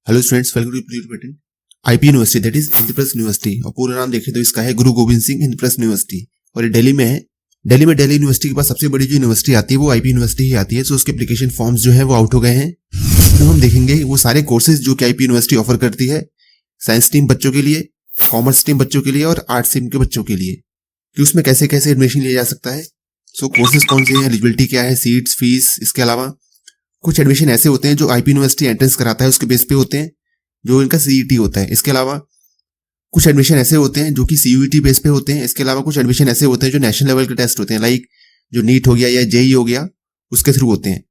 Hello students, welcome to प्रीपेटेंट IP university, that is Indraprastha university. और पूरा नाम देखें तो इसका है गुरु गोविंद सिंह इंद्रप्रस्थ यूनिवर्सिटी, और ये दिल्ली में है। दिल्ली यूनिवर्सिटी के पास सबसे बड़ी जो यूनिवर्सिटी आती है वो आईपी यूनिवर्सिटी ही आती है। सो उसके एप्लीकेशन फॉर्म्स जो है वो आउट हो गए हैं। तो हम देखेंगे वो सारे कोर्सेज जो कि आईपी यूनिवर्सिटी ऑफर करती है, साइंस स्ट्रीम बच्चों के लिए, कॉमर्स स्ट्रीम बच्चों के लिए और आर्ट्स स्ट्रीम के बच्चों के लिए, कि उसमें कैसे कैसे एडमिशन लिया जा सकता है। सो कोर्सेज कौन से हैं, एलिजिबिलिटी क्या है, सीट्स, फीस। इसके अलावा कुछ एडमिशन ऐसे होते हैं जो आईपी यूनिवर्सिटी एंट्रेंस कराता है उसके बेस पे होते हैं, जो इनका सीईटी होता है। इसके अलावा कुछ एडमिशन ऐसे होते हैं जो कि सीयूईटी बेस पे होते हैं। इसके अलावा कुछ एडमिशन ऐसे होते हैं जो नेशनल लेवल के टेस्ट होते हैं, लाइक जो नीट हो गया या जेई हो गया, उसके थ्रू होते हैं।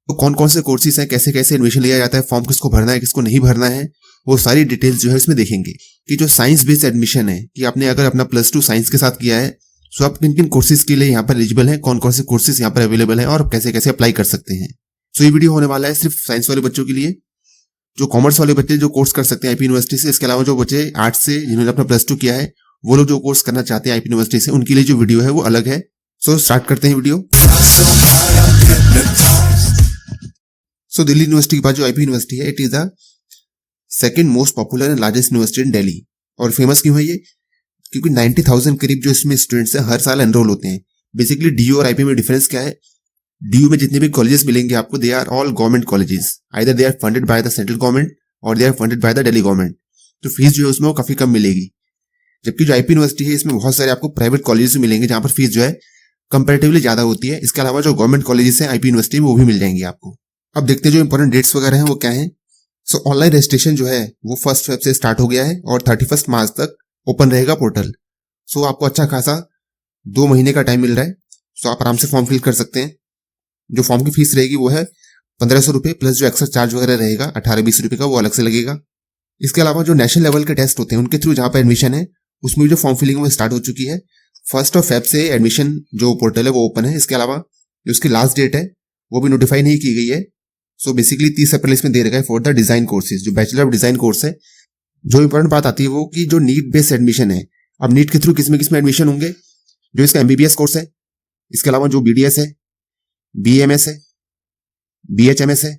तो कौन कौन से कोर्सेज हैं, कैसे कैसे एडमिशन लिया जाता है, फॉर्म किसको भरना है, किसको नहीं भरना है, वो सारी डिटेल्स जो है इसमें देखेंगे। कि जो साइंस बेस्ड एडमिशन है, कि आपने अगर अपना +2 साइंस के साथ किया है, तो आप किन किन कोर्सेज के लिए यहाँ पर एलिजिबल हैं, कौन कौन से कोर्सेज यहाँ पर अवेलेबल हैं और कैसे कैसे अप्लाई कर सकते हैं। सो ये वीडियो होने वाला है सिर्फ साइंस वाले बच्चों के लिए। जो कॉमर्स वाले बच्चे जो कोर्स कर सकते हैं आईपी यूनिवर्सिटी से, इसके अलावा जो बच्चे आर्ट्स से जिन्होंने अपना +2 किया है, वो लोग जो कोर्स करना चाहते हैं आईपी यूनिवर्सिटी से, उनके लिए जो वीडियो है वो अलग है। सो स्टार्ट करते हैं वीडियो। सो दिल्ली यूनिवर्सिटी के बाद जो आईपी यूनिवर्सिटी है, it is the second most popular and largest university in Delhi. और फेमस क्यों है ये? क्योंकि 90,000 करीब जो इसमें स्टूडेंट्स हैं हर साल एनरोल होते हैं। बेसिकली डीयू और आईपी में डिफरेंस क्या है? डीयू में जितने भी कॉलेजेस मिलेंगे आपको, they are all government colleges, either they are funded by the central government और they are funded by the Delhi government. तो फीस जो है उसमें वो काफी कम मिलेगी। जबकि जो आईपी यूनिवर्सिटी है, इसमें बहुत सारे आपको प्राइवेट कॉलेजेस मिलेंगे जहां पर फीस जो है कंपैरेटिवली ज्यादा होती है। इसके अलावा जो गवर्नमेंट कॉलेजेस हैं आईपी यूनिवर्सिटी में, वो भी मिल जाएंगे आपको। अब देखते हैं जो इंपॉर्टेंट डेट्स वगैरह हैं वो क्या है। सो ऑनलाइन रजिस्ट्रेशन जो है वो 1 Feb से स्टार्ट हो गया है और 31 मार्च तक ओपन रहेगा पोर्टल। सो आपको अच्छा खासा 2 महीने का टाइम मिल रहा है। सो आप आराम से फॉर्म फिल कर सकते हैं। जो फॉर्म की फीस रहेगी वो है 1500 रुपये, प्लस जो एक्स्ट्रा चार्ज वगैरह रहेगा 18-20 रुपये का, वो अलग से लगेगा। इसके अलावा जो नेशनल लेवल के टेस्ट होते हैं उनके थ्रू जहां पर एडमिशन है, उसमें भी जो फॉर्म फिलिंग वो स्टार्ट हो चुकी है। 1 Feb से एडमिशन जो पोर्टल है वो ओपन है। इसके अलावा जो उसकी लास्ट डेट है वो भी नोटिफाई नहीं की गई है। सो बेसिकली 30 अप्रैल इसमें दे रखा है फॉर द डिजाइन कोर्सेज, जो बैचलर ऑफ डिजाइन कोर्स है। जो इंपॉर्टेंट बात आती है वो कि जो नीट बेस्ड एडमिशन है, अब नीट के थ्रू किसमें एडमिशन होंगे? जो इसका एमबीबीएस कोर्स है, इसके अलावा जो बीडीएस है, बीएमएस है, बीएचएमएस है,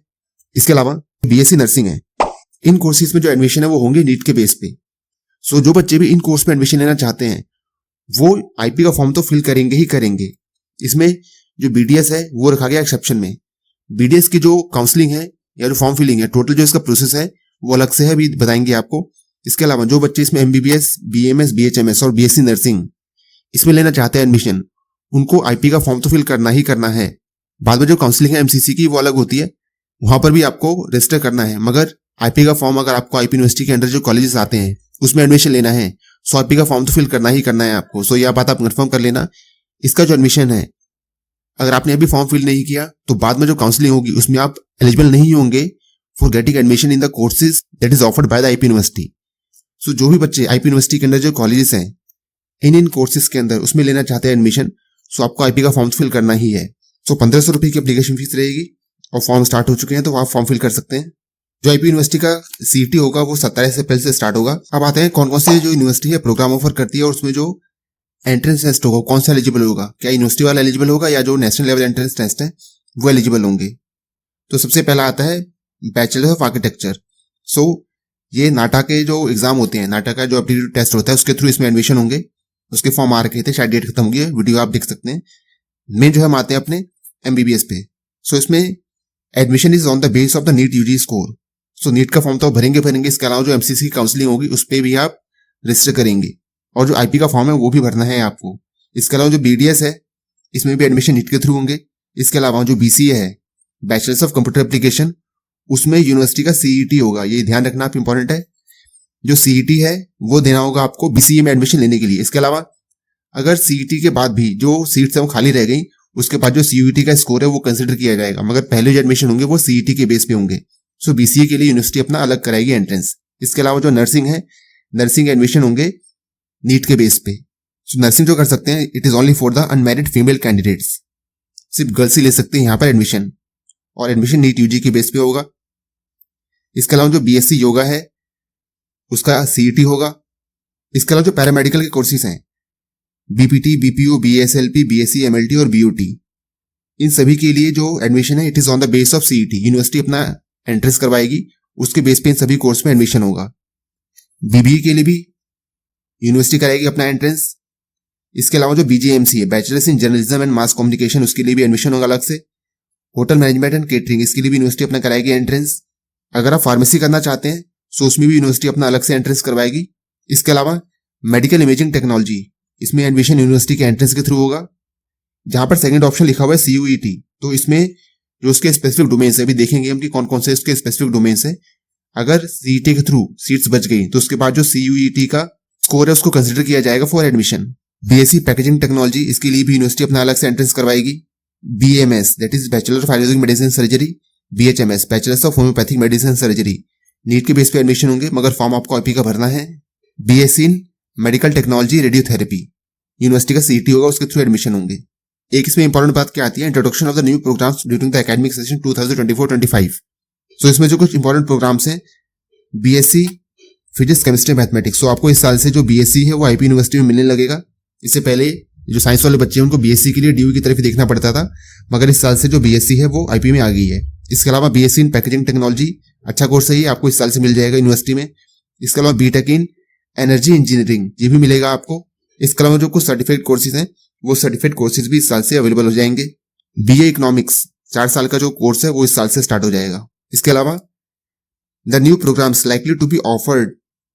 इसके अलावा बीएससी नर्सिंग है, इन कोर्सेज में जो एडमिशन है वो होंगे नीट के बेस पे। सो जो बच्चे भी इन कोर्स में एडमिशन लेना चाहते हैं वो आईपी का फॉर्म तो फिल करेंगे ही करेंगे। इसमें जो बीडीएस है वो रखा गया एक्सेप्शन में। बीडीएस की जो काउंसलिंग है या जो फॉर्म फिलिंग है, टोटल जो इसका प्रोसेस है वो अलग से है, अभी बताएंगे आपको। इसके अलावा जो बच्चे इसमें एमबीबीएस, बीएमएस, बीएचएमएस और बीएससी नर्सिंग इसमें लेना चाहते हैं एडमिशन, उनको आईपी का फॉर्म तो फिल करना ही करना है। बाद में जो काउंसलिंग है एमसीसी की वो अलग होती है, वहां पर भी आपको रजिस्टर करना है। मगर आईपी का फॉर्म, अगर आपको आईपी यूनिवर्सिटी के अंडर जो कॉलेजेस आते हैं उसमें एडमिशन लेना है, सो आईपी का फॉर्म तो फिल करना ही करना है आपको। सो यह बात आप कंफर्म कर लेना। इसका जो एडमिशन है, अगर आपने अभी फॉर्म फिल नहीं किया तो बाद में जो काउंसलिंग होगी उसमें आप एलिजिबल नहीं होंगे for getting admission in the courses that is offered by the IP university. So जो भी बच्चे आईपी यूनिवर्सिटी के अंदर जो कॉलेजेस हैं, इन कोर्सेज के अंदर उसमें लेना चाहते हैं एडमिशन, सो आपको आईपी का फॉर्म फिल करना ही है। सो 1500 रुपये की एप्लीकेशन फीस रहेगी और फॉर्म स्टार्ट हो चुके हैं, तो आप फॉर्म फिल कर सकते हैं। जो आईपी यूनिवर्सिटी का सीटी होगा वो 27 अप्रैल से स्टार्ट होगा। अब आते हैं कौन कौन से जो यूनिवर्सिटी है प्रोग्राम ऑफर करती है और उसमें जो एंट्रेंस टेस्ट होगा कौन सा एलिजिबल होगा, क्या यूनिवर्सिटी वाला एलिजिबल होगा या जो नेशनल लेवल एंट्रेंस टेस्ट है वो एलिजिबल होंगे। तो सबसे पहला आता है बैचलर ऑफ आर्किटेक्चर। सो ये नाटा के जो एग्जाम होते हैं, नाटा का जो एप्टीट्यूड टेस्ट होता है उसके थ्रू इसमें एडमिशन होंगे। उसके फॉर्म आ रखे थे, शायद डेट खत्म हो गई है, वीडियो आप देख सकते हैं। मेन जो हम आते हैं अपने एमबीबीएस पे। सो इसमें admission is on the base of the NEET UG score. So NEET का फॉर्म तो भरेंगे। इसके अलावा जो एमसीसी की काउंसलिंग होगी उस पर भी आप रजिस्टर करेंगे और जो आईपी का फॉर्म है वो भी भरना है आपको। इसके अलावा जो बीडीएस है इसमें भी एडमिशन नीट के थ्रू होंगे। इसके अलावा जो बीसीए है, बैचलर्स ऑफ कंप्यूटर एप्लीकेशन, उसमें यूनिवर्सिटी का सीईटी होगा। ये ध्यान रखना आप, इंपॉर्टेंट है। जो सीईटी है वो देना होगा आपको बीसीए में एडमिशन लेने के लिए। इसके अलावा अगर सीईटी के बाद भी जो सीट्स है वो खाली रह गई, उसके बाद जो सीयूईटी का स्कोर है वो कंसिडर किया जाएगा, मगर पहले जो एडमिशन होंगे वो सीईटी के बेस पे होंगे। सो बीसीए के लिए यूनिवर्सिटी अपना अलग कराएगी एंट्रेंस। इसके अलावा जो नर्सिंग है, नर्सिंग एडमिशन होंगे नीट के बेस पे। सो नर्सिंग जो कर सकते हैं, it is only for the unmarried female candidates. सिर्फ गर्ल्स ही ले सकते हैं यहाँ पर एडमिशन, और एडमिशन नीट यूजी के बेस पे होगा। इसके अलावा जो बीएससी योगा है उसका सीईटी होगा। इसके अलावा जो पैरामेडिकल के कोर्सेज हैं, बीपीटी, बीपीओ, बीएसएलपी, बीएससी, एमएलटी और बीओटी, इन सभी के लिए जो एडमिशन है it is on the base of CET. University अपना एंट्रेंस करवाएगी उसके बेस पे इन सभी कोर्स में एडमिशन होगा। बीबीए के लिए भी यूनिवर्सिटी कराएगी अपना एंट्रेंस। इसके अलावा जो बीजीएमसी है, bachelors in journalism and mass communication, उसके लिए भी एडमिशन होगा अलग से। होटल मैनेजमेंट एंड केटरिंग, इसके लिए भी यूनिवर्सिटी अपना कराएगी एंट्रेंस। अगर आप फार्मेसी करना चाहते हैं तो उसमें भी यूनिवर्सिटी अपना अलग से एंट्रेंस करवाएगी। इसके अलावा मेडिकल इमेजिंग टेक्नोलॉजी, इसमें एडमिशन यूनिवर्सिटी के एंट्रेंस के थ्रू होगा। जहां पर सेकंड ऑप्शन लिखा हुआ है CUET, तो इसमें जो उसके स्पेसिफिक डोमेन्स है, अभी देखेंगे हम कि कौन कौन से उसके स्पेसिफिक डोमेन्स है। अगर CET के थ्रू सीट्स बच गई तो उसके बाद जो CUET का स्कोर है उसको कंसिडर किया जाएगा for admission. BSc packaging technology, इसके लिए भी यूनिवर्सिटी अपना अलग से एंट्रेंस करवाएगी। BMS that is bachelor of ayurvedic medicine surgery. BHMS bachelors of homeopathic medicine surgery, NEET के बेस पे एडमिशन होंगे मगर फॉर्म आपको IP का भरना है। BSc in medical technology radiotherapy, university का CET होगा, उसके थ्रू एडमिशन होंगे। एक इसमें इंपॉर्टेंट बात क्या आती है, introduction of the new programs during the academic session 2024-25। So इसमें जो कुछ इंपॉर्टेंट प्रोग्राम्स हैं, BSc physics chemistry mathematics. So आपको इस साल से जो BSc है वो IP यूनिवर्सिटी में मिलने लगेगा। इससे पहले जो साइंस वाले बच्चे हैं उनको BSc के लिए DU की तरफ ही देखना पड़ता था, मगर इस साल से जो BSc है वो IP में आ गई है। इसके अलावा BSc इन पैकेजिंग टेक्नोलॉजी, अच्छा कोर्स है ये, आपको इस साल से मिल जाएगा यूनिवर्सिटी में। इसके अलावा BTech इन एनर्जी इंजीनियरिंग, ये भी मिलेगा आपको। इसके अलावा जो कुछ सर्टिफिकेट कोर्सेज हैं वो सर्टिफिकेट कोर्सेज भी इस साल से अवेलेबल हो जाएंगे। BA इकोनॉमिक्स 4 साल का जो कोर्स है वो इस साल से स्टार्ट हो जाएगा। इसके अलावा the new programs likely to be offered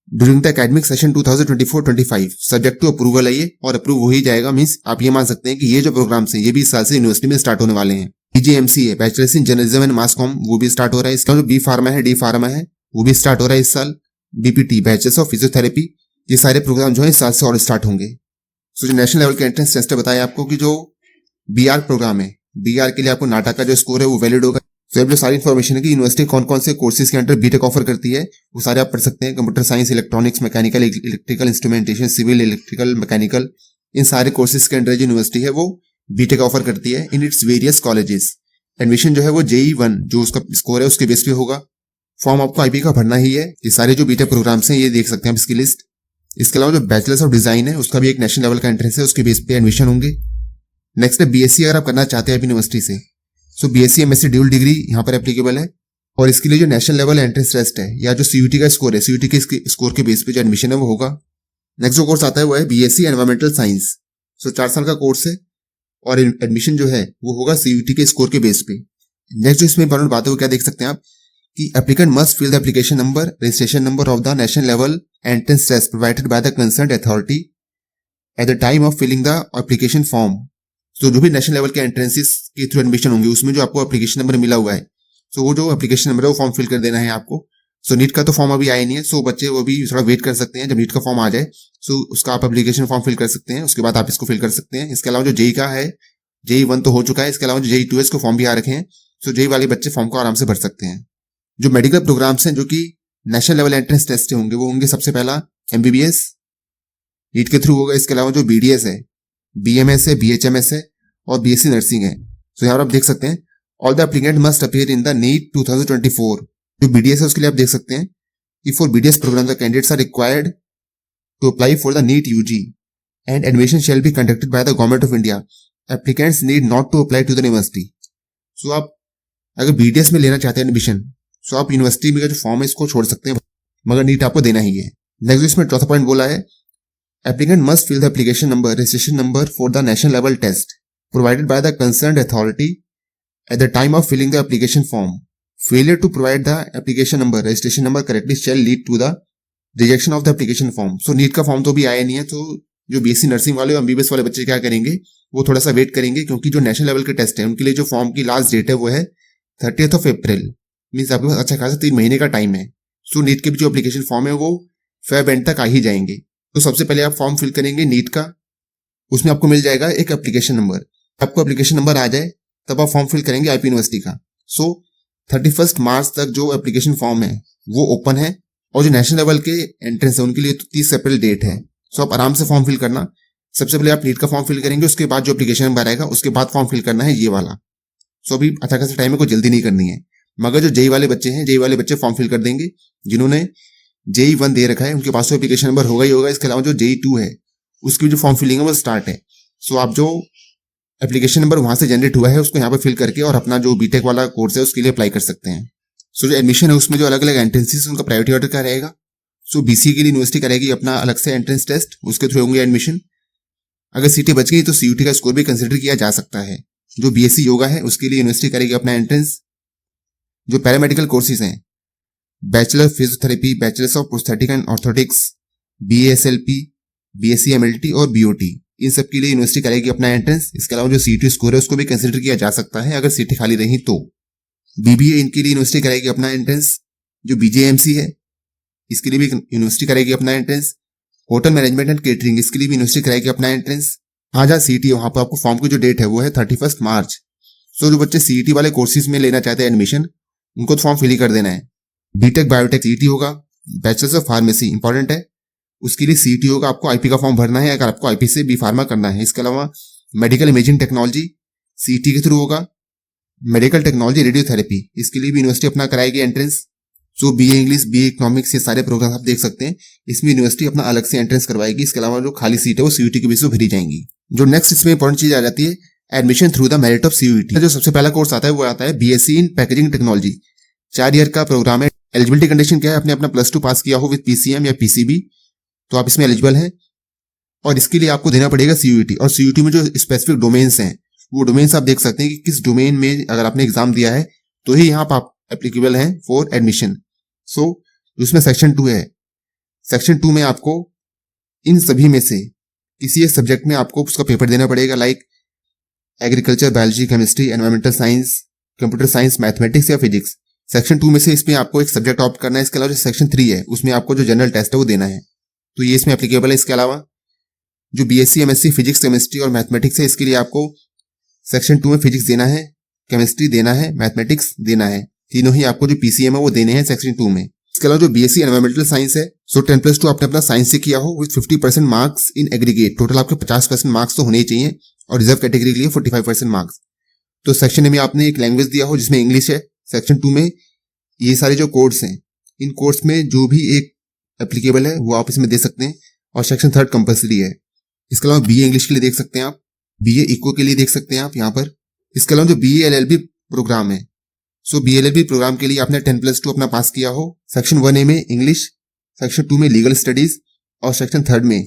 during the academic session 2024-25 subject to approval है ये, और अप्रूव हो ही जाएगा। मींस आप ये मान सकते हैं कि ये जो प्रोग्राम्स हैं ये भी इस साल से यूनिवर्सिटी में स्टार्ट होने वाले हैं। BGMC है bachelors in journalism and mass com, वो भी स्टार्ट हो रहा है। इसका जो B फार्मा है, D फार्मा है, वो भी स्टार्ट हो रहा है इस साल। BPT बैचलर्स ऑफ फिजियोथेरेपी, ये सारे प्रोग्राम जो है इस साल से और स्टार्ट होंगे। सो जो नेशनल लेवल के एंट्रेंस टेस्ट है, बताया आपको कि जो BR प्रोग्राम है, BR के लिए आपको नाटा का जो स्कोर है वो वैलिड होगा। तो अब जो सारी इन्फॉर्मेशन है कि यूनिवर्सिटी कौन कौन से कोर्सेज के अंडर BTech ऑफर करती है वो सारे आप पढ़ सकते हैं। Computer science, electronics, mechanical, electrical instrumentation, civil, electrical, mechanical, इन सारे कोर्सेज के अंडर जो यूनिवर्सिटी है वो BTech ऑफर करती है in its various colleges. Admission जो है वो JEE-1 जो उसका स्कोर है उसके बेस पे होगा। फॉर्म आपको IP का भरना ही है। ये सारे जो BTech प्रोग्राम्स हैं ये देख सकते हैं आप इसकी लिस्ट। इसके अलावा जो बैचलर्स ऑफ डिजाइन है उसका भी एक नेशनल लेवल का एंट्रेंस है, उसके बेस पे एडमिशन होंगे। नेक्स्ट है BSc, अगर आप करना चाहते हैं यूनिवर्सिटी से, सो BSc MSc ड्यूल डिग्री यहाँ पर एप्लीकेबल है। और इसके लिए जो नेशनल लेवल एंट्रेंस टेस्ट है या जो CUT का स्कोर है, CUT के स्कोर के बेस पे जो एडमिशन है वो होगा। नेक्स्ट जो कोर्स आता है वो है BSc एनवायरमेंटल साइंस। सो 4 साल का कोर्स है और एडमिशन जो है वो होगा CUT के स्कोर के बेस पे। नेक्स्ट जो इसमें इंपॉर्टेंट बात है वो क्या देख सकते हैं आप कि applicant must fill the application number, registration number of the national level entrance test provided by the concerned authority at the time of filling the application form. तो जो भी नेशनल लेवल के एंट्रेंसेस के थ्रू एडमिशन होंगे उसमें जो आपको application number मिला हुआ है, सो वो जो एप्लीकेशन नंबर है वो फॉर्म फिल कर देना है आपको। सो नीट का तो फॉर्म अभी आया नहीं है, सो बच्चे वो भी थोड़ा वेट कर सकते हैं। जब नीट का फॉर्म आ जाए सो उसका आप एप्लीकेशन फॉर्म फिल कर सकते हैं, उसके बाद आप इसको फिल कर सकते हैं। इसके अलावा जो JEE का है, JEE-1 तो हो चुका है, इसके अलावा जो JEE-2 है इसको फॉर्म भी आ रखे हैं। सो JEE वाले बच्चे फॉर्म को आराम से भर सकते हैं। जो मेडिकल प्रोग्राम्स हैं जो कि नेशनल लेवल एंट्रेंस टेस्ट होंगे वो होंगे सबसे पहला MBBS, नीट के थ्रू होगा। इसके अलावा जो BDS है, BMS है, BHMS है और BSc नर्सिंग है। सो यहाँ पर आप देख सकते हैं all the applicant must appear in the NEET 2024। जो BDS है उसके लिए आप देख सकते हैं कि for BDS program the candidates are required to apply for the NEET UG and admission shall be conducted by the government of India. Applicants need not to apply to the university. So आप अगर BDS में लेना चाहते हैं admission, सो आप university में का जो फॉर्म है इसको छोड़ सकते हैं, मगर नीट आपको देना ही है। नेक्स्ट इसमें चौथा पॉइंट बोला है applicant must fill the application number, registration number for the national level test provided by the concerned authority at the time of filling the application form. Failure to provide the application number, registration number correctly shall lead to the rejection of the application form. So NEET का form तो भी आया नहीं है, तो जो BSc nursing वाले और MBBS वाले बच्चे क्या करेंगे वो थोड़ा सा वेट करेंगे, क्योंकि जो नेशनल लेवल के टेस्ट है उनके लिए जो फॉर्म की लास्ट डेट है वो है 30th अप्रैल। मीन्स आपके पास अच्छा खासा 3 महीने का टाइम है। सो नीट के भी जो एप्लीकेशन फॉर्म है वो फेब एंड तक आ ही जाएंगे। तो सबसे पहले आप फॉर्म फिल करेंगे नीट का, उसमें आपको मिल जाएगा एक एप्लीकेशन नंबर। आपको एप्लीकेशन नंबर आ जाए तब आप फॉर्म फिल करेंगे IP यूनिवर्सिटी का। सो 31 मार्च तक जो एप्लीकेशन फॉर्म है वो ओपन है, और जो नेशनल लेवल के एंट्रेंस है उनके लिए तो 30 अप्रैल डेट है। सो आप आराम से फॉर्म फिल करना। सबसे पहले आप नीट का फॉर्म फिल करेंगे, उसके बाद जो एप्लीकेशन नंबर आएगा उसके बाद फॉर्म फिल करना है ये वाला। सो अभी अच्छा खासा टाइम है, कोई जल्दी नहीं करनी है। मगर जो JEE वाले बच्चे हैं, JEE वाले बच्चे फॉर्म फिल कर देंगे। जिन्होंने JEE-1 दे रखा है उनके पास तो एप्लीकेशन नंबर होगा ही होगा। इसके अलावा जो JEE-2 है उसकी जो फॉर्म फिलिंग है वो स्टार्ट है। सो आप जो एप्लीकेशन नंबर वहां से जनरेट हुआ है उसको यहाँ पे फिल करके और अपना जो BTech वाला कोर्स है उसके लिए अप्लाई कर सकते हैं। सो जो एडमिशन है उसमें जो अलग अलग एंट्रेंसेस उनका प्रायोरिटी ऑर्डर का रहेगा। सो बीसीए के लिए यूनिवर्सिटी करेगी अपना अलग से एंट्रेंस टेस्ट, उसके थ्रू होंगे एडमिशन। अगर सीटें बच गई तो सीयूटी का स्कोर भी कंसिडर किया जा सकता है। जो बीएससी योगा है उसके लिए यूनिवर्सिटी करेगी अपना एंट्रेंस। जो पैरामेडिकल कोर्सेज हैं, bachelor physiotherapy, bachelors of prosthetic and orthotics, BSLP, BSc MLT और बीओटी, इन सब के लिए यूनिवर्सिटी करेगी अपना एंट्रेंस। इसके अलावा जो सीईटी स्कोर है उसको भी कंसिडर किया जा सकता है अगर सीटें खाली रही तो। बीबीए इनके लिए यूनिवर्सिटी करेगी अपना एंट्रेंस। जो बीजेएमसी है इसके लिए भी यूनिवर्सिटी करेगी अपना entrance. Hotel management and catering इसके लिए भी यूनिवर्सिटी करेगी अपना एंट्रेंस। आज सीईटी वहां पर आपको फॉर्म की जो डेट है वो है 31 मार्च। सो जो बच्चे सीईटी वाले कोर्सेज में लेना चाहते हैं एडमिशन, उनको तो फॉर्म फिल ही कर देना है। बीटेक बायोटेक सीईटी होगा। बैचलर्स ऑफ फार्मेसी इंपॉर्टेंट है, उसके लिए सीईटी होगा। आपको आईपी का फॉर्म भरना है अगर आपको आईपी से बी फार्मा करना है। इसके अलावा मेडिकल इमेजिंग टेक्नोलॉजी सीईटी के थ्रू होगा। मेडिकल टेक्नोलॉजी रेडियोथेरेपी इसके लिए भी यूनिवर्सिटी अपना कराएगी एंट्रेंस। सो बीए इंग्लिश, बीए इकोनॉमिक्स, ये सारे प्रोग्राम आप देख सकते हैं, इसमें यूनिवर्सिटी अपना अलग से एंट्रेंस करवाएगी। इसके अलावा जो खाली सीट है वो सीयूटी के बेस पर भरी जाएंगी। जो नेक्स्ट इसमें इंपॉर्टेंट चीज आ जाती है, admission through the merit of CUET. जो सबसे पहला कोर्स आता है वो आता है BSc in packaging technology. 4 year का प्रोग्राम है। एलिजिबिलिटी कंडीशन क्या है, आपने अपना +2 पास किया हो विद पीसीएम या पीसीबी तो आप इसमें एलिजिबल हैं। और इसके लिए आपको देना पड़ेगा सीयूटी। और सीयूटी में जो स्पेसिफिक डोमेन्स हैं वो डोमेन्स आप देख सकते हैं कि किस डोमेन में अगर आपने एग्जाम दिया है तो ही यहाँ पर आप एप्लीकेबल हैं फॉर एडमिशन। सो उसमें सेक्शन 2 है। सेक्शन 2 में आपको इन सभी में से किसी एक सब्जेक्ट में आपको उसका पेपर देना पड़ेगा, like agriculture, biology, chemistry, environmental science, computer science, mathematics या फिजिक्स। सेक्शन 2 में से इसमें आपको एक सब्जेक्ट ऑप्ट करना है। इसके अलावा जो सेक्शन 3 है उसमें आपको जो जनरल टेस्ट है वो देना है, तो ये इसमें एप्लीकेबल है। इसके अलावा जो बीएससी एमएससी फिजिक्स, केमिस्ट्री और मैथमेटिक्स है, इसके लिए आपको सेक्शन 2 में फिजिक्स देना है, केमिस्ट्री देना है, मैथमेटिक्स देना है। तीनों ही आपको जो पीसीएम है वो देने हैं सेक्शन 2 में। इसके अलावा जो बीएससी एनवायरमेंटल साइंस है, सो 10+2 आपने अपना साइंस से किया हो with 50% marks in aggregate. Total आपके 50% मार्क्स तो होने ही चाहिए और रिजर्व कैटेगरी के लिए 45% मार्क्स। तो सेक्शन ए में आपने एक लैंग्वेज दिया हो जिसमें इंग्लिश है। सेक्शन 2 में ये सारे जो कोर्स हैं, इन कोर्स में जो भी एक एप्लीकेबल है वो आप इसमें दे सकते हैं। और सेक्शन 3 कंपल्सरी है। इसके अलावा बीए इंग्लिश के लिए देख सकते हैं आप, बीए इको के लिए देख सकते हैं आप यहाँ पर। इसके अलावा जो बीए एलएलबी प्रोग्राम है, सो बीएलएलबी प्रोग्राम के लिए आपने 10+2 अपना पास किया हो। सेक्शन 1A में इंग्लिश, सेक्शन 2 में लीगल स्टडीज और सेक्शन 3 में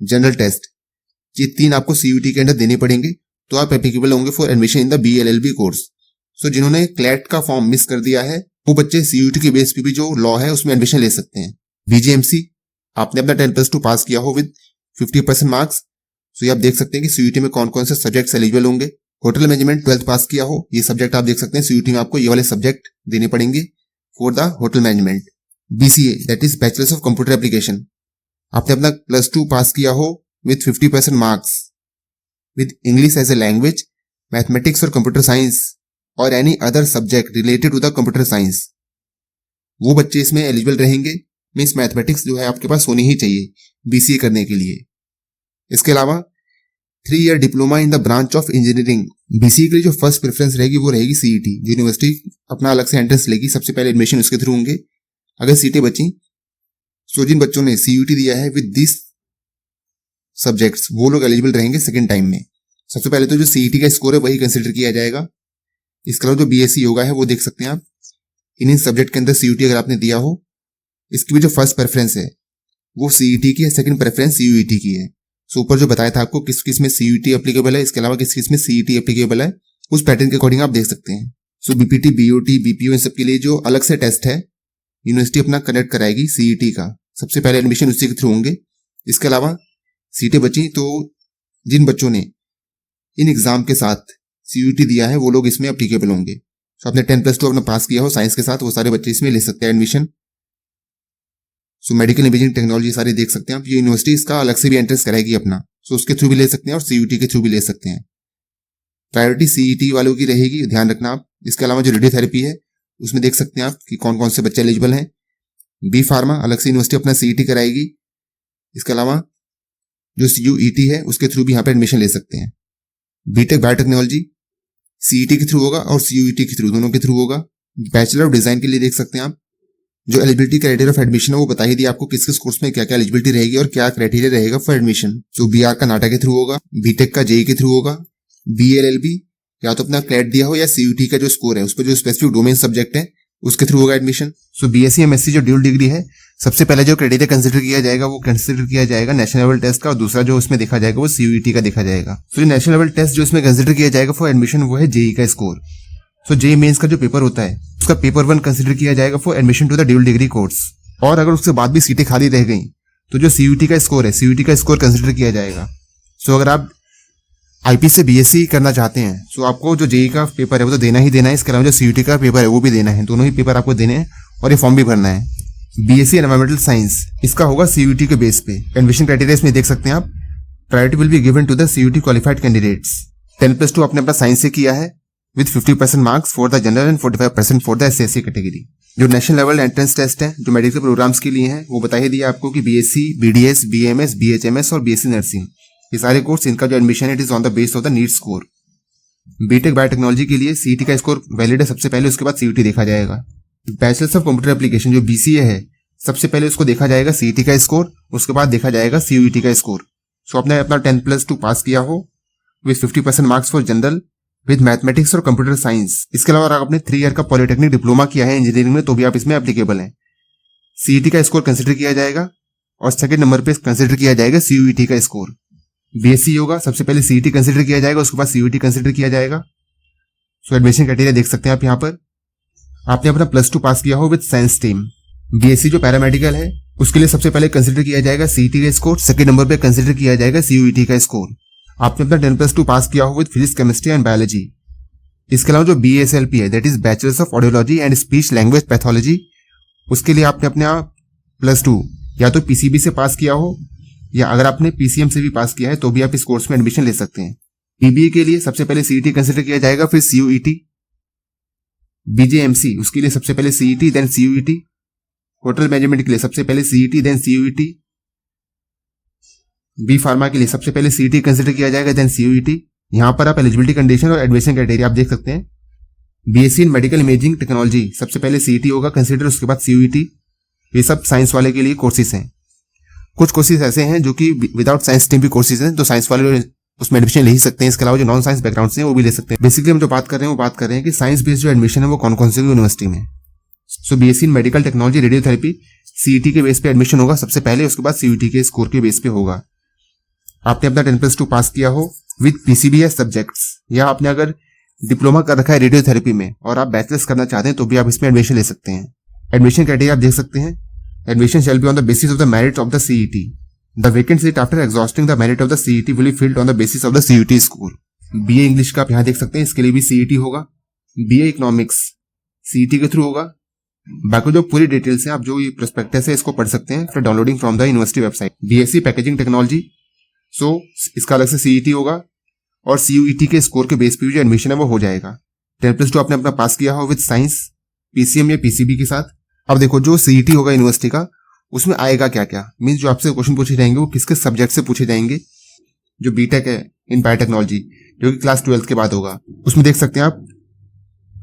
जनरल टेस्ट। ये 3 आपको सीयूटी के अंदर देने पड़ेंगे तो आप एप्लीकेबल होंगे for admission in the BLLB course. So जिन्होंने क्लैट का फॉर्म मिस कर दिया है वो बच्चे सीयूटी के बेस पे भी जो लॉ है उसमें एडमिशन ले सकते हैं। बीजेएमसी आपने अपना 10+2 पास किया हो विद 50% मार्क्स, सो ये आप देख सकते हैं कि सीयूटी में कौन कौन से सब्जेक्ट्स एलिजिबल होंगे। होटल मैनेजमेंट 12th पास किया हो, ये सब्जेक्ट आप देख सकते हैं सीयूटी में आपको ये वाले सब्जेक्ट देने पड़ेंगे for the hotel management. BCA that is bachelors of computer application, आपने अपना +2 पास किया हो with 50% marks with English as a language, mathematics और कंप्यूटर साइंस और any other subject related to the computer science, वो बच्चे इसमें एलिजिबल रहेंगे। मीन्स मैथमेटिक्स जो है आपके पास होनी ही चाहिए बीसीए करने के लिए। इसके अलावा 3 year diploma in the branch of engineering. BCA के लिए जो फर्स्ट प्रेफरेंस रहेगी वो रहेगी सीईटी। यूनिवर्सिटी अपना अलग से एंट्रेंस लेगी, सबसे पहले एडमिशन उसके थ्रू होंगे। अगर सीटें बची, सो जिन बच्चों ने सीयूटी दिया है विद दिस सब्जेक्ट्स वो लोग एलिजिबल रहेंगे सेकेंड टाइम में। सबसे पहले तो जो सीईटी का स्कोर है वही कंसिडर किया जाएगा। इसके अलावा जो बीएससी योगा है वो देख सकते हैं आप, इन सब्जेक्ट के अंदर सीयूटी अगर आपने दिया हो, इसकी भी जो फर्स्ट प्रेफरेंस है वो सीईटी की है, सेकंड प्रेफरेंस सीयूईटी की है। सो ऊपर जो बताया था आपको किस किस में सीयूटी एप्लीकेबल है, इसके अलावा किस किस में सीईटी एप्लीकेबल है, उस पैटर्न के अकॉर्डिंग आप देख सकते हैं। सो बीपीटी, बीओटी, बीपीओ इन सब के लिए जो अलग से टेस्ट है यूनिवर्सिटी अपना कंडक्ट कराएगी सीईटी का। सबसे पहले एडमिशन उसी के थ्रू होंगे। इसके अलावा सीटें बची तो जिन बच्चों ने इन एग्जाम के साथ सीयूटी दिया है वो लोग इसमें एप्लीकेबल होंगे। सो आपने 10+2 अपना पास किया हो साइंस के साथ, वो सारे बच्चे इसमें ले सकते हैं admission. So medical imaging technology सारी देख सकते हैं आप, ये यूनिवर्सिटी इसका अलग से भी एंट्रेंस कराएगी अपना, सो उसके थ्रू भी ले सकते हैं और सीयूटी के थ्रू भी ले सकते हैं। प्रायोरिटी सीईटी वालों की रहेगी, ध्यान रखना आप। इसके अलावा जो रेडियोथेरेपी है उसमें देख सकते हैं आप कि कौन कौन से बच्चे एलिजिबल हैं। बी फार्मा अलग से यूनिवर्सिटी अपना सीईटी कराएगी। इसके अलावा जो सीयूईटी है उसके थ्रू भी यहाँ पे एडमिशन ले सकते हैं। बीटेक बायोटेक्नोलॉजी सीईटी के थ्रू होगा और सीयूईटी के थ्रू, दोनों के थ्रू होगा। बैचलर ऑफ डिजाइन के लिए देख सकते हैं आप, जो एलिजिबिलिटी क्राइटेरिया ऑफ एडमिशन है वो बता ही दिया आपको किस किस कोर्स में क्या क्या एलिजिबिलिटी रहेगी और क्या क्राइटेरिया रहेगा फॉर एडमिशन। सो बीआर का नाटा के थ्रू होगा, बीटेक का जेई के थ्रू होगा, बीएलएलबी या तो अपना क्लैट दिया हो या सीयूटी का जो स्कोर है उस पर जो स्पेसिफिक डोमेन सब्जेक्ट है उसके थ्रू होगा एडमिशन। सो बीएससी एमएससी जो ड्यूल डिग्री है, सबसे पहले जो क्राइटेरिया कंसिडर किया जाएगा वो कंसिडर किया जाएगा नेशनल लेवल टेस्ट का, और दूसरा जो उसमें देखा जाएगा वो सीयूईटी का देखा जाएगा। सो नेशनल लेवल टेस्ट जो इसमें कंसिडर किया जाएगा फॉर एडमिशन वो है जेई का स्कोर। सो जेई मेंस का जो पेपर होता है उसका पेपर 1 कंसिडर किया जाएगा for admission to the dual degree course. और अगर उसके बाद भी सीटें खाली रह गई तो जो सीयूईटी का स्कोर है, सीयूईटी का स्कोर कंसिडर किया जाएगा। सो अगर आप आईपी से बीएससी करना चाहते हैं तो आपको जो जेई का पेपर है वो तो देना ही देना है, इसके अलावा जो सीयूईटी का पेपर है वो भी देना है, दोनों ही पेपर आपको देने हैं और ये फॉर्म भी भरना है। बीएससी एनवायरमेंटल साइंस इसका होगा सीयूईटी के बेस पे। एडमिशन क्राइटेरिया इसमें देख सकते हैं आप, priority will be given to the CUET qualified candidates. 10+2 आपने अपना साइंस से किया है with 50% marks for the general and 45% for the SC category. जो नेशनल लेवल एंट्रेंस टेस्ट है जो मेडिकल प्रोग्राम्स के लिए है वो बता ही दिया आपको कि बीएससी, बीडीएस, बीएमएस, बीएचएमएस और बीएससी नर्सिंग, ये सारे कोर्स इनका जो एडमिशन है it is on the base of the NEET score. BTech biotechnology के लिए सीईटी का स्कोर वैलिड है सबसे पहले, उसके बाद सीयूईटी देखा जाएगा। बैचलर्स ऑफ कंप्यूटर एप्लीकेशन जो बीसीए है, सबसे पहले उसको देखा जाएगा सीईटी का स्कोर, उसके बाद देखा जाएगा सीयूईटी का स्कोर। सो आपने अपना 10+2 पास किया हो with 50% marks for general with mathematics और कंप्यूटर साइंस। इसके अलावा अगर आपने 3 ईयर का पॉलिटेक्निक डिप्लोमा किया है इंजीनियरिंग में तो भी आप इसमें एप्लीकेबल हैं। सीईटी का स्कोर कंसिडर किया जाएगा और सेकंड नंबर पे कंसिडर किया जाएगा सीयूईटी का स्कोर। बीएससी होगा सबसे पहले सीईटी कंसिडर किया जाएगा, उसके बाद सीयूईटी कंसिडर किया जाएगा। सो एडमिशन क्राइटेरिया देख सकते हैं आप यहाँ पर। आपने अपना +2 पास किया हो विद साइंस स्ट्रीम। बीएससी जो पैरामेडिकल है उसके लिए सबसे पहले कंसिडर किया जाएगा सीईटी का स्कोर, सेकंड नंबर पे कंसिडर किया जाएगा सीयूईटी का स्कोर। आपने अपना 10+2 पास किया हो with physics, chemistry and biology. इसके अलावा जो बीएसएलपी है that is bachelors of audiology and speech language pathology, उसके लिए आपने अपना +2 या तो पीसीबी से पास किया हो या अगर आपने पीसीएम से भी पास किया है तो भी आप इस कोर्स में एडमिशन ले सकते हैं। बीबीए के लिए सबसे पहले सीईटी कंसिडर किया जाएगा, फिर सीयूईटी। बीजेएमसी उसके लिए सबसे पहले CET then CUET. Hotel management के लिए सबसे पहले CET then CUET. B pharma के लिए सबसे पहले सीईटी कंसिडर किया जाएगा देन सीयूईटी। यहां पर आप एलिजिबिलिटी कंडीशन और एडमिशन क्राइटेरिया आप देख सकते हैं। BSc in medical imaging technology सबसे पहले सीईटी होगा कंसिडर, उसके बाद सीयूईटी। ये सब साइंस वाले के लिए कोर्सेज हैं। कुछ कोर्सेज ऐसे हैं जो कि विदाउट साइंस स्ट्रीम भी कोर्सेज हैं तो साइंस वाले उसमें एडमिशन ले ही सकते हैं, इसके अलावा जो नॉन साइंस बैकग्राउंड से हैं वो भी ले सकते हैं। बेसिकली हम जो बात कर रहे हैं वो बात कर रहे हैं कि साइंस बेस्ड जो एडमिशन है वो कौन कौन सी यूनिवर्सिटी में। सो BSc in medical technology radiotherapy CET के बेस पे एडमिशन होगा सबसे पहले, उसके बाद सीयूईटी के स्कोर के बेस पे होगा। आपने अपना 10+2 पास किया हो विद पीसीबीएस सब्जेक्ट्स, या आपने अगर डिप्लोमा कर रखा है रेडियोथेरेपी में और आप बैचलर्स करना चाहते हैं तो भी आप इसमें एडमिशन ले सकते हैं। एडमिशन क्राइटेरिया आप देख सकते हैं। Admission shall be on the basis of the merit of the CET. The vacant seat after exhausting the merit of the CET will be filled on the basis of the CET score. BA English का आप यहाँ देख सकते हैं, इसके लिए भी CET होगा। BA इकोनॉमिक्स CET के थ्रू होगा। बाकी जो पूरी डिटेल्स हैं आप जो ये प्रोस्पेक्टस है इसको पढ़ सकते हैं फिर downloading from the university website. BSc packaging technology, so इसका अलग से CET होगा और CUET के स्कोर के बेस पे जो एडमिशन है वो हो जाएगा। 10+2 आपने अपना पास किया हो विद साइंस, PCM या PCB के साथ। अब देखो जो CET होगा यूनिवर्सिटी का उसमें आएगा क्या क्या, मीन्स जो आपसे क्वेश्चन पूछे जाएंगे वो किस किस सब्जेक्ट से पूछे जाएंगे। जो बीटेक है इन बायोटेक्नोलॉजी जो कि क्लास 12th के बाद होगा, उसमें देख सकते हैं आप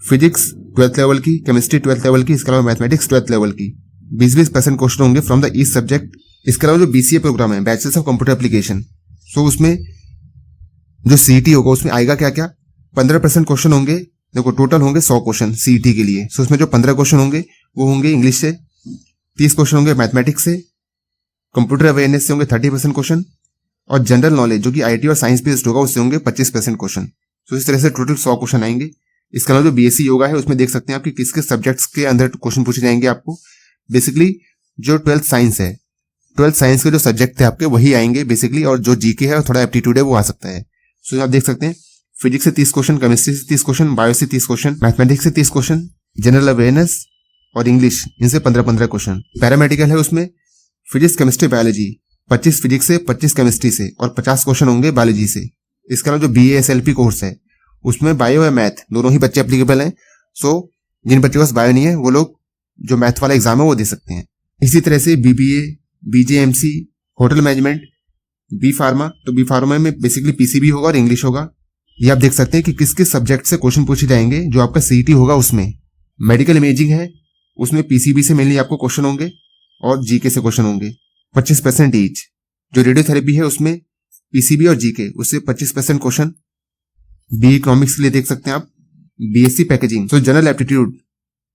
फिजिक्स 12th लेवल की, केमिस्ट्री 12th लेवल की, इसके अलावा मैथमेटिक्स 12th लेवल की 20% क्वेश्चन होंगे फ्रॉम द ईच सब्जेक्ट। इसके अलावा जो बीसीए प्रोग्राम है बैचलर्स ऑफ कंप्यूटर एप्लीकेशन, सो उसमें जो सीईटी होगा उसमें आएगा क्या क्या, 15% क्वेश्चन होंगे। देखो टोटल होंगे 100 क्वेश्चन सीईटी के लिए। सो उसमें जो 15 क्वेश्चन होंगे वो होंगे इंग्लिश से, 30 क्वेश्चन होंगे मैथमेटिक्स से, कंप्यूटर अवेयरनेस से होंगे 30% क्वेश्चन, और जनरल नॉलेज जो कि आईटी और साइंस बेस्ड होगा उससे होंगे 25% क्वेश्चन। तो इस तरह से टोटल 100 क्वेश्चन आएंगे। इसके अलावा जो बीएससी योगा है उसमें देख सकते हैं आपके किस किस सब्जेक्ट्स के अंदर क्वेश्चन पूछे जाएंगे आपको। बेसिकली जो 12th साइंस है, 12th साइंस के जो सब्जेक्ट थे आपके वही आएंगे बेसिकली, और जो जीके है और थोड़ा एप्टीट्यूड है वो आ सकता है। सो आप देख सकते हैं फिजिक्स से 30 क्वेश्चन, केमिस्ट्री से 30 क्वेश्चन, बायो से 30 क्वेश्चन, मैथमेटिक्स से 30 क्वेश्चन, जनरल अवेयरनेस और इंग्लिश इनसे 15-15 क्वेश्चन। पैरामेडिकल है उसमें फिजिक्स, केमिस्ट्री, बायोलॉजी 25 फिजिक्स से, 25 केमिस्ट्री से और 50 क्वेश्चन होंगे बायोलॉजी से। इसके अलावा जो BASLP कोर्स है उसमें बायो या मैथ दोनों ही बच्चे एप्लीकेबल हैं। सो जिन बच्चों के पास बायो नहीं है वो लोग जो मैथ वाला एग्जाम है वो दे सकते हैं। इसी तरह से BBA, BJMC, hotel management, B pharma, तो बी फार्मा में बेसिकली PCB होगा और इंग्लिश होगा। ये आप देख सकते हैं कि किस किस सब्जेक्ट से क्वेश्चन पूछे जाएंगे जो आपका CET होगा उसमें। मेडिकल इमेजिंग है उसमें PCB से मेनली आपको क्वेश्चन होंगे और जीके से क्वेश्चन होंगे 25% ईच। जो रेडियोथेरेपी है उसमें PCB और जीके उससे 25% क्वेश्चन। बी इकोनॉमिक्स के लिए देख सकते हैं आप BSc packaging, so general aptitude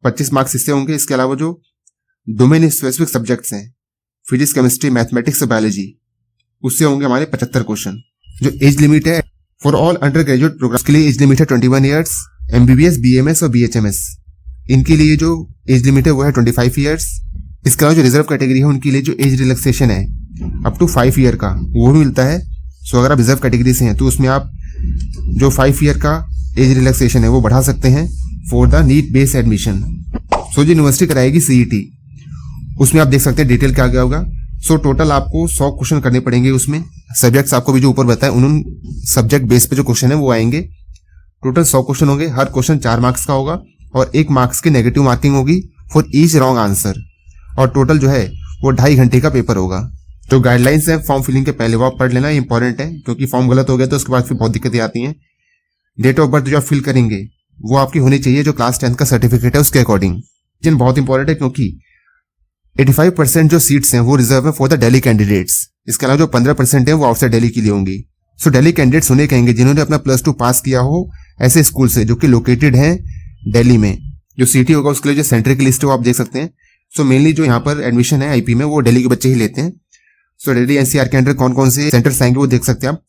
25 marks इससे होंगे। इसके अलावा जो डोमेन स्पेसिफिक सब्जेक्ट्स हैं, फिजिक्स, केमिस्ट्री, मैथमेटिक्स और बायोलॉजी, उससे होंगे हमारे 75 क्वेश्चन। जो एज लिमिट है for all under graduate program के लिए एज लिमिट है 21 ईयर्स। MBBS, BMS और BHMS इनके लिए जो एज लिमिट है वो है 25 ईयर्स। इसके अलावा जो रिजर्व कैटेगरी है उनके लिए जो एज रिलैक्सेशन है अप टू 5 ईयर का वो भी मिलता है। सो अगर आप रिजर्व कैटेगरी से हैं तो उसमें आप जो 5 ईयर का एज रिलैक्सेशन है वो बढ़ा सकते हैं for the NEET based admission. So जो यूनिवर्सिटी कराएगी CET, उसमें आप देख सकते हैं डिटेल क्या गया होगा। सो टोटल आपको 100 क्वेश्चन करने पड़ेंगे। उसमें सब्जेक्ट्स आपको भी जो ऊपर बताए उन सब्जेक्ट बेस पे जो क्वेश्चन है वो आएंगे। टोटल 100 क्वेश्चन होंगे। हर क्वेश्चन 4 मार्क्स का होगा और 1 मार्क्स की नेगेटिव मार्किंग होगी फॉर ईच रॉन्ग आंसर। और टोटल जो है वो 2.5 घंटे का पेपर होगा। जो गाइडलाइंस है फॉर्म फिलिंग के पहले वो आप पढ़ लेना, इंपॉर्टेंट है, क्योंकि फॉर्म गलत हो गया तो उसके बाद फिर बहुत दिक्कतें आती हैं। डेट ऑफ बर्थ जो आप फिल करेंगे वो आपकी होनी चाहिए जो क्लास 10 का सर्टिफिकेट है उसके अकॉर्डिंग। जिन बहुत इंपॉर्टेंट है क्योंकि 85% जो सीट्स हैं वो रिजर्व है फॉर द दिल्ली कैंडिडेट्स। इसके अलावा जो 15% है वो आउटसाइड दिल्ली के लिए होंगी। सो दिल्ली कैंडिडेट्स उन्हें कहेंगे जिन्होंने अपना +2 पास किया हो ऐसे स्कूल से जो कि लोकेटेड है दिल्ली में। जो सिटी होगा उसके लिए जो सेंटर की लिस्ट है वो आप देख सकते हैं। सो मेनली जो यहाँ पर एडमिशन है IP में वो दिल्ली के बच्चे ही लेते हैं। सो दिल्ली NCR के अंडर कौन कौन से सेंटर्स आएंगे वो देख सकते हैं आप।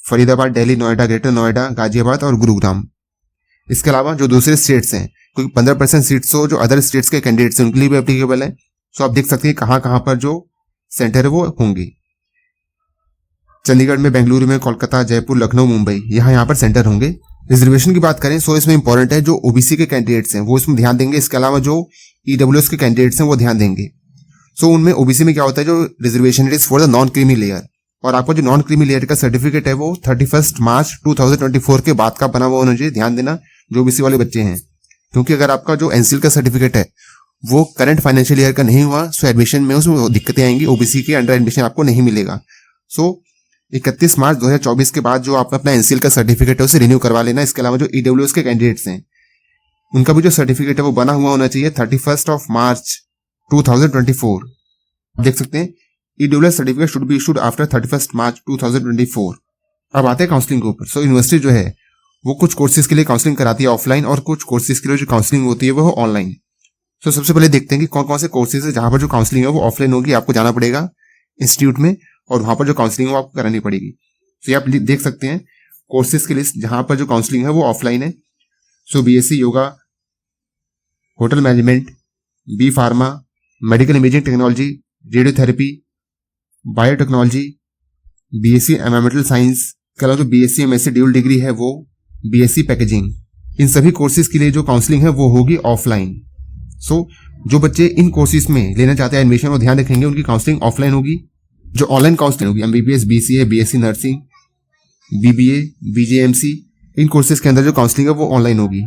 फरीदाबाद, दिल्ली, नोएडा, ग्रेटर नोएडा, गाजियाबाद और गुरुग्राम। इसके अलावा जो दूसरे स्टेट्स हैं, क्योंकि 15% सीट्स हो जो अदर स्टेट्स के कैंडिडेट्स हैं उनके लिए भी एप्लीकेबल है। सो आप देख सकते हैं कहाँ कहाँ पर जो सेंटर है वो होंगे। चंडीगढ़ में, बेंगलुरु में, कोलकाता, जयपुर, लखनऊ, मुंबई, यहाँ पर सेंटर होंगे। रिजर्वेशन की बात करें सो इसमें इंपॉर्टेंट है जो OBC के कैंडिडेट्स हैं वो इसमें ध्यान देंगे। इसके अलावा जो EWS के कैंडिडेट्स हैं वो ध्यान देंगे। सो उनमें OBC में क्या होता है जो reservation is for the non creamy layer, और आपका जो नॉन क्रीमी लेयर का सर्टिफिकेट है वो 31 मार्च 2024 के बाद का बना हुआ होना चाहिए। ध्यान देना जो OBC वाले बच्चे हैं, क्योंकि अगर आपका जो NCL का सर्टिफिकेट है वो करंट फाइनेंशियल ईयर का नहीं हुआ सो एडमिशन में उसमें दिक्कतें आएंगी। OBC के अंडर एडमिशन आपको नहीं मिलेगा। सो 31 मार्च 2024 के बाद जो आप अपना NCL का सर्टिफिकेट है उसे रिन्यू करवा लेना। इसके अलावा जो EWS के कैंडिडेट्स हैं उनका भी जो सर्टिफिकेट है वो बना हुआ होना चाहिए 31 मार्च 2024। देख सकते हैं EWS certificate should be issued after 31 मार्च 2024। अब आते हैं काउंसलिंग के ऊपर। सो यूनिवर्सिटी जो है वो कुछ कोर्सेज के लिए काउंसलिंग कराती है ऑफलाइन और कुछ कोर्सेज के लिए जो काउंसलिंग होती है वो ऑनलाइन। सो सबसे पहले देखते हैं कि कौन कौन से कोर्सेज है जहां पर जो काउंसलिंग है वो ऑफलाइन होगी। आपको जाना पड़ेगा इंस्टीट्यूट में और वहां पर जो काउंसलिंग है वो आपको करानी पड़ेगी। तो आप देख सकते हैं कोर्सेज की लिस्ट जहां पर जो काउंसलिंग है वो ऑफलाइन है। सो BSc yoga, hotel management, B pharma, medical imaging technology, radiotherapy, biotechnology, BSc environmental science, के अलावा जो BSc MSc ड्यूल डिग्री है वो BSc पैकेजिंग। इन सभी कोर्सेज के लिए जो काउंसलिंग है वो होगी ऑफलाइन। सो जो बच्चे इन कोर्सेज में लेना चाहते हैं एडमिशन वो ध्यान रखेंगे उनकी काउंसलिंग ऑफलाइन होगी। जो ऑनलाइन काउंसलिंग होगी MBBS, BCA, BSc nursing, BBA, BJMC, इन कोर्सेज के अंदर जो काउंसलिंग है वो ऑनलाइन होगी।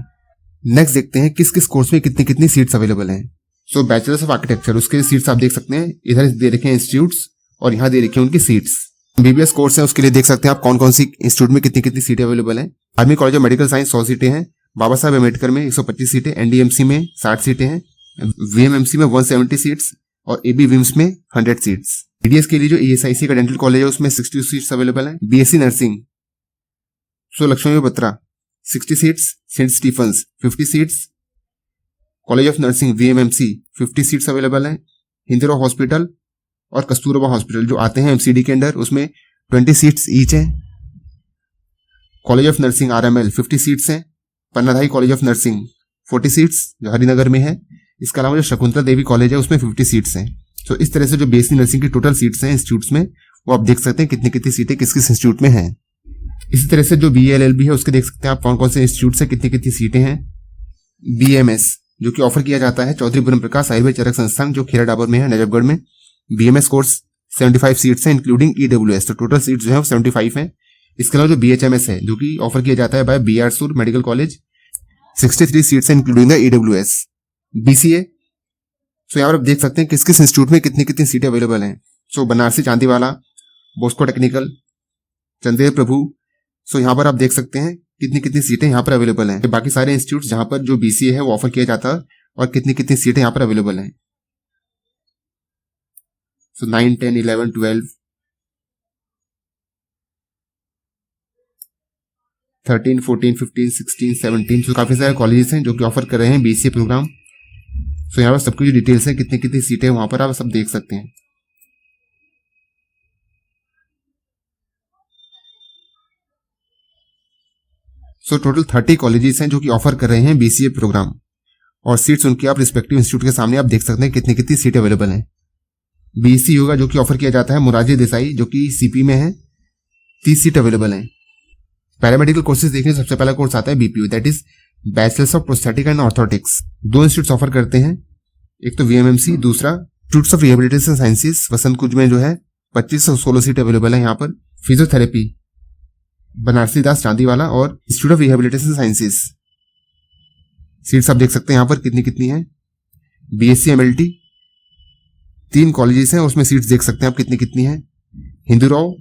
नेक्स्ट देखते हैं किस किस कोर्स में कितनी कितनी सीट्स अवेलेबल हैं। सो बैचलर्स ऑफ आर्किटेक्चर उसके सीट्स आप देख सकते हैं, इधर दे रखे हैं इंस्टीट्यूट्स और यहाँ दे रखे हैं उनकी सीट्स। MBBS कोर्स है उसके लिए देख सकते हैं आप कौन कौन सी इंस्टीट्यूट में कितनी कितनी सीटें अवेलेबल हैं। Army college of medical science 100 सीटें हैं, बाबा साहब अम्बेडकर में 125 सीटें, NDMC में 60 सीटें हैं, VMMC में 170 सीट्स और AB विम्स में 100 सीट्स। BDS के लिए जो ESIC का डेंटल कॉलेज है उसमें 60 सीट्स अवेलेबल हैं। BSc nursing so Lakshmi Batra 60 seats, Saint Stephen's 50 seats, college of nursing VMMC 50 seats available हैं। हिंदरा हॉस्पिटल और कस्तूरबा हॉस्पिटल जो आते हैं MCD के अंडर उसमें 20 सीट्स ईच हैं। College of nursing RML 50 seats हैं। पन्नाधाई कॉलेज ऑफ नर्सिंग 40 सीट्स जो हरिनगर में है। इसके अलावा जो शकुंतला देवी कॉलेज है उसमें 50 सीट्स हैं। तो इस तरह से जो BSc नर्सिंग की टोटल सीट्स हैं इंस्टीट्यूट्स में वो आप देख सकते हैं कितनी कितनी सीटें किस किस इंस्टीट्यूट में हैं। इसी तरह से जो BA LLB है उसके देख सकते हैं आप कौन कौन से इंस्टीट्यूट से कितनी कितनी सीटें हैं। BMS जो कि ऑफर किया जाता है चौधरी ब्रह्म प्रकाश आयुर्वेद चरक संस्थान जो खेरा डाबर में है, नजफगढ़ में। BMS कोर्स 75 सीट्स हैं इंक्लूडिंग EWS, तो टोटल सीट्स जो है वो 75 हैं। इसके अलावा जो BHMS है जो कि ऑफर किया जाता है बाय BR सूर मेडिकल कॉलेज 63 सीट्स हैं इंक्लूडिंग द EWS। BCA सो यहाँ पर आप देख सकते हैं किस किस इंस्टीट्यूट में कितनी कितनी सीटें अवेलेबल हैं। सो बनारसी चांदीवाला, बॉस्को टेक्निकल, चंदेर प्रभु, सो यहाँ पर आप देख सकते हैं कितनी कितनी सीटें यहाँ पर अवेलेबल हैं। बाकी सारे इंस्टीट्यूट जहाँ पर जो BCA है वो ऑफर किया जाता है और कितनी कितनी सीटें यहाँ पर अवेलेबल हैं। सो 9, 10, 11, 12, 13, 14, 15, 16, 17 सो काफी सारे कॉलेजेस हैं जो कि ऑफर कर रहे हैं BCA प्रोग्राम। सो यहाँ पर सबकी जो डिटेल्स है, कितनी कितनी सीटें वहां पर आप सब देख सकते हैं। सो टोटल 30 कॉलेजेस हैं जो कि ऑफर कर रहे हैं BCA प्रोग्राम, और सीट्स उनकी आप रिस्पेक्टिव इंस्टीट्यूट के सामने आप देख सकते हैं कितनी कितनी सीट अवेलेबल हैं। BSc योगा जो कि ऑफर किया जाता है मोरारजी देसाई जो कि CP में है, 30 सीट अवेलेबल हैं। पैरामेडिकल कोर्सेज देखने सबसे पहला कोर्स आता है BPO, that is bachelors of prosthetic and orthotics. 2 institute offer करते हैं, एक तो VMMC, दूसरा इंस्टीट्यूट ऑफ रिहेबिलिटेशन साइंसेज वसंत कुंज में जो है 25 और 16 सीट अवेलेबल है यहाँ पर। फिजियोथेरेपी बनारसी दास चांदीवाला और institute of rehabilitation sciences, seats आप देख सकते हैं यहाँ पर कितनी कितनी है। BSc MLT 3 कॉलेजेस हैं और उसमें सीट्स देख सकते हैं आप कितनी कितनी है। हिंदू राव,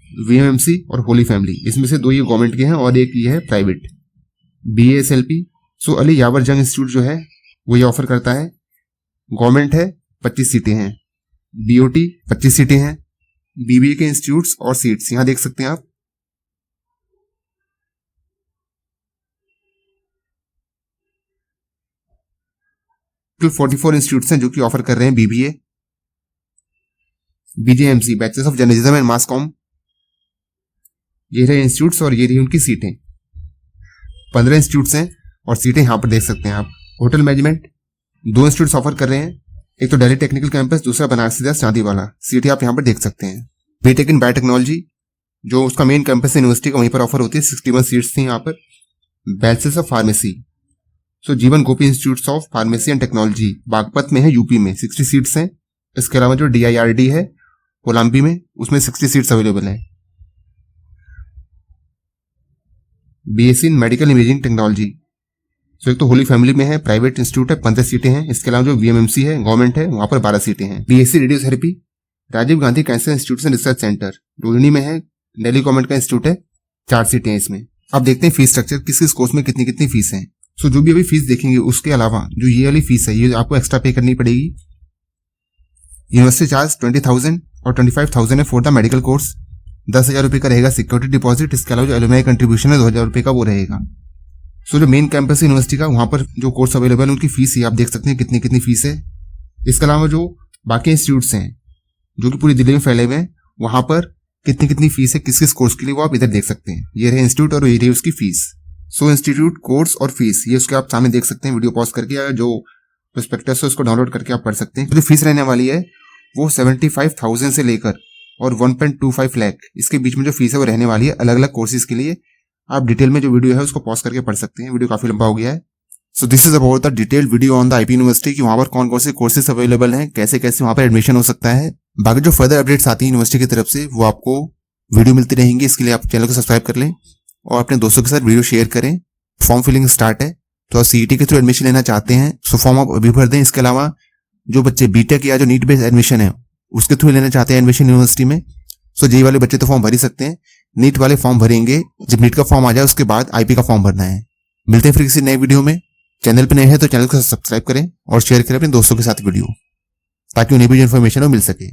VMMC और होली फैमिली, इसमें से 2 ये गवर्नमेंट के हैं और एक ये है प्राइवेट। BASLP सो अली यावर जंग इंस्टीट्यूट जो है वो ये ऑफर करता है, गवर्नमेंट है, 25 सीटें हैं। BOT 25 सीटें हैं। BBA के इंस्टीट्यूट्स और सीट्स यहाँ देख सकते हैं आप। टोटल 44 इंस्टीट्यूट्स हैं जो कि ऑफर कर रहे हैं BBA। BJMC bachelors of journalism and mass com, ये रहे इंस्टीट्यूट्स और ये रही उनकी सीटें। 15 इंस्टीट्यूट्स हैं और सीटें यहाँ पर देख सकते हैं आप। होटल मैनेजमेंट 2 इंस्टीट्यूट्स ऑफर कर रहे हैं, एक तो दिल्ली टेक्निकल कैंपस, दूसरा बनारसी दास चांदीवाला, सीटें आप यहाँ पर देख सकते हैं। BTech इन बायोटेक्नोलॉजी जो उसका मेन कैंपस है यूनिवर्सिटी का, वहीं पर ऑफर होती है, 61 सीट्स थी यहाँ पर। Bachelors of pharmacy so Jeevan Gopi institute of pharmacy and technology Baghpat में है, यूपी में, 60 सीट्स हैं। इसके अलावा जो DIRD है कोलंबी में, उसमें 60 सीट्स अवेलेबल हैं। BSc in medical imaging technology so एक तो होली फैमिली में है, प्राइवेट इंस्टीट्यूट है, 15 सीटें हैं। इसके अलावा जो VMMC है गवर्नमेंट है, वहां पर 12 सीटें हैं। BSc radiotherapy Rajiv Gandhi cancer institute and research centre Rohini में है, दिल्ली गवर्नमेंट का इंस्टीट्यूट है, 4 सीटें हैं इसमें। अब देखते हैं फीस स्ट्रक्चर, किस किस कोर्स में कितनी कितनी फीस है। सो जो भी अभी फीस देखेंगे उसके अलावा जो ये वाली फीस है ये आपको एक्स्ट्रा पे करनी पड़ेगी। यूनिवर्सिटी चार्ज 20,000 और 25,000 है फॉर द मेडिकल कोर्स। 10,000 रुपये का रहेगा सिक्योरिटी डिपॉजिट। इसके अलावा जो एलुमनाई कंट्रीब्यूशन है 2,000 रुपये का वो रहेगा। सो जो मेन कैंपस है यूनिवर्सिटी का, वहां पर जो कोर्स अवेलेबल है उनकी फीस ही आप देख सकते हैं कितनी कितनी फीस है। इसके अलावा जो बाकी इंस्टीट्यूट्स हैं जो कि पूरी दिल्ली में फैले हुए हैं, वहां पर कितनी कितनी फीस है किस किस कोर्स के लिए वो आप इधर देख सकते हैं। ये रहे इंस्टीट्यूट और ये रही उसकी फीस। सो इंस्टीट्यूट, कोर्स और फीस ये उसके आप सामने देख सकते हैं वीडियो पॉज करके, या जो प्रोस्पेक्टस है उसको डाउनलोड करके आप पढ़ सकते हैं। जो फीस रहने वाली है वो 75,000 से लेकर और 1.25 लाख इसके बीच में जो फीस है वो रहने वाली है अलग अलग कोर्सेज के लिए। आप डिटेल में जो वीडियो है उसको पॉज करके पढ़ सकते हैं, वीडियो काफी लंबा हो गया है। So this is about the detailed video on the IP university कि वहां पर कौन कौन से कोर्सेज अवेलेबल हैं, कैसे कैसे वहां पर एडमिशन हो सकता है। बाकी जो फर्दर अपडेट्स आती है यूनिवर्सिटी की तरफ से वो आपको वीडियो मिलती रहेंगी। इसके लिए आप चैनल को सब्सक्राइब कर लें और अपने दोस्तों के साथ वीडियो शेयर करें। फॉर्म फिलिंग स्टार्ट है, तो आप CET के थ्रू एडमिशन लेना चाहते हैं सो फॉर्म आप अभी भर दें। इसके अलावा जो बच्चे BTech या जो नीट बेस्ड एडमिशन है उसके थ्रू लेना चाहते हैं एडमिशन यूनिवर्सिटी में, सो JEE वाले बच्चे तो फॉर्म भर ही सकते हैं। नीट वाले फॉर्म भरेंगे जब नीट का फॉर्म आ जाए, उसके बाद IP का फॉर्म भरना है। मिलते हैं फिर किसी नए वीडियो में। चैनल पर नए हैं तो चैनल को सब्सक्राइब करें और शेयर करें अपने दोस्तों के साथ वीडियो, ताकि उन्हें भी जो इन्फॉर्मेशन हो मिल सके।